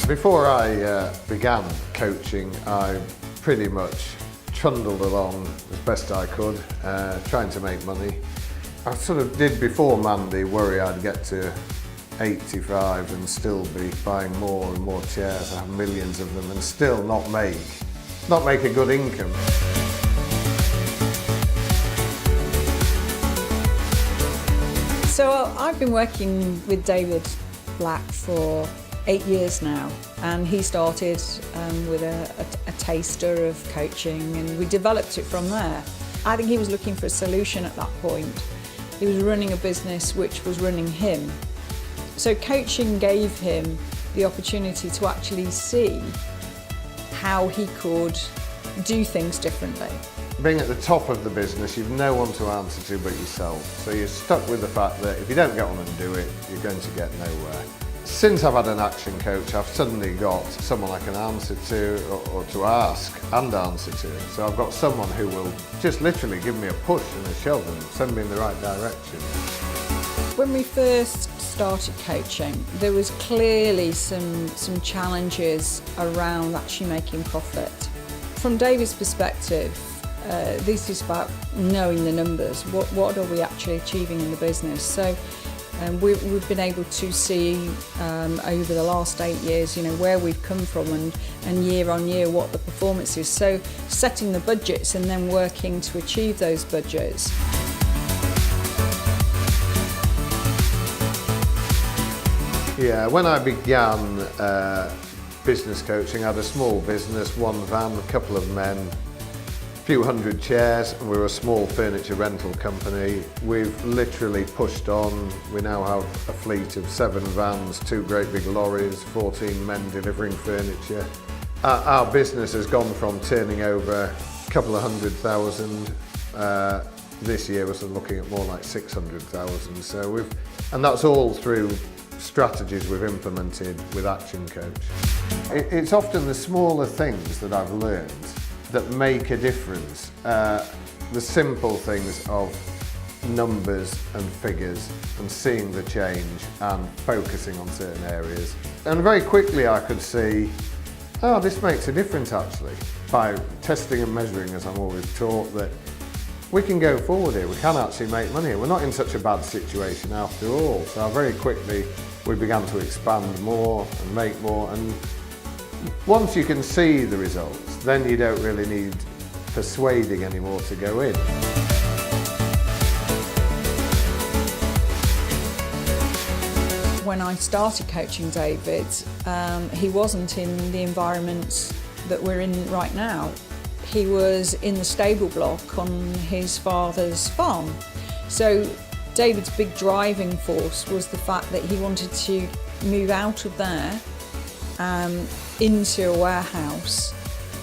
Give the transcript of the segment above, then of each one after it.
Before I began coaching, I pretty much trundled along as best I could, trying to make money. I sort of did, before Mandy, worry I'd get to 85 and still be buying more and more chairs, I have millions of them, and still not make a good income. So I've been working with David Black for 8 years now, and he started with a taster of coaching, and we developed it from there. I think he was looking for a solution at that point. He was running a business which was running him. So coaching gave him the opportunity to actually see how he could do things differently. Being at the top of the business, you've no one to answer to but yourself. So you're stuck with the fact that if you don't get on and do it, you're going to get nowhere. Since I've had an action coach, I've suddenly got someone I can answer to or to ask and answer to. So I've got someone who will just literally give me a push and a shove and send me in the right direction. When we first started coaching, there was clearly some challenges around actually making profit. From David's perspective, this is about knowing the numbers. What are we actually achieving in the business? So we've been able to see over the last 8 years, where we've come from and year on year what the performance is. So setting the budgets and then working to achieve those budgets. Yeah, when I began business coaching, I had a small business, one van, a couple of men, a few hundred chairs, and we were a small furniture rental company. We've literally pushed on. We now have a fleet of 7 vans, 2 great big lorries, 14 men delivering furniture. Our business has gone from turning over a couple of 100,000. This year we're looking at more like 600,000. So and that's all through strategies we've implemented with Action Coach. It's often the smaller things that I've learned that make a difference. The simple things of numbers and figures and seeing the change and focusing on certain areas. And very quickly I could see, oh, this makes a difference actually. By testing and measuring, as I'm always taught, that we can go forward here, we can actually make money. We're not in such a bad situation after all. So very quickly we began to expand more and make more, and once you can see the results, then you don't really need persuading anymore to go in. When I started coaching David, he wasn't in the environment that we're in right now. He was in the stable block on his father's farm. So David's big driving force was the fact that he wanted to move out of there into a warehouse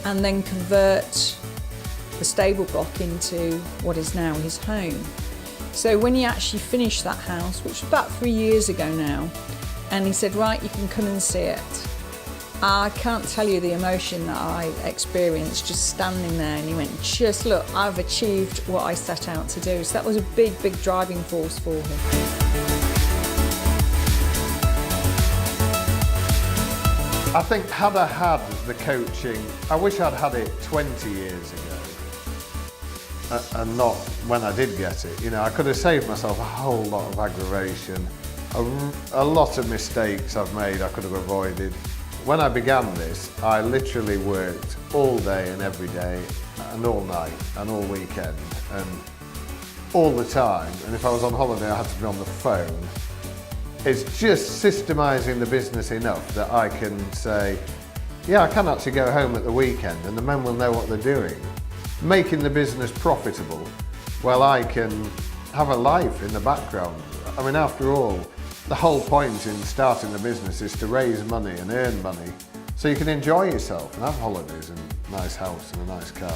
and then convert the stable block into what is now his home. So when he actually finished that house, which was about 3 years ago now, and he said, right, you can come and see it. I can't tell you the emotion that I experienced just standing there, and he went, just look, I've achieved what I set out to do. So that was a big, big driving force for him. I think had I had the coaching, I wish I'd had it 20 years ago and not when I did get it. I could have saved myself a whole lot of aggravation, a lot of mistakes I've made I could have avoided. When I began this, I literally worked all day and every day and all night and all weekend and all the time. And if I was on holiday, I had to be on the phone. It's just systemising the business enough that I can say, yeah, I can actually go home at the weekend and the men will know what they're doing. Making the business profitable, well, I can have a life in the background. I mean, after all, the whole point in starting the business is to raise money and earn money so you can enjoy yourself and have holidays and a nice house and a nice car.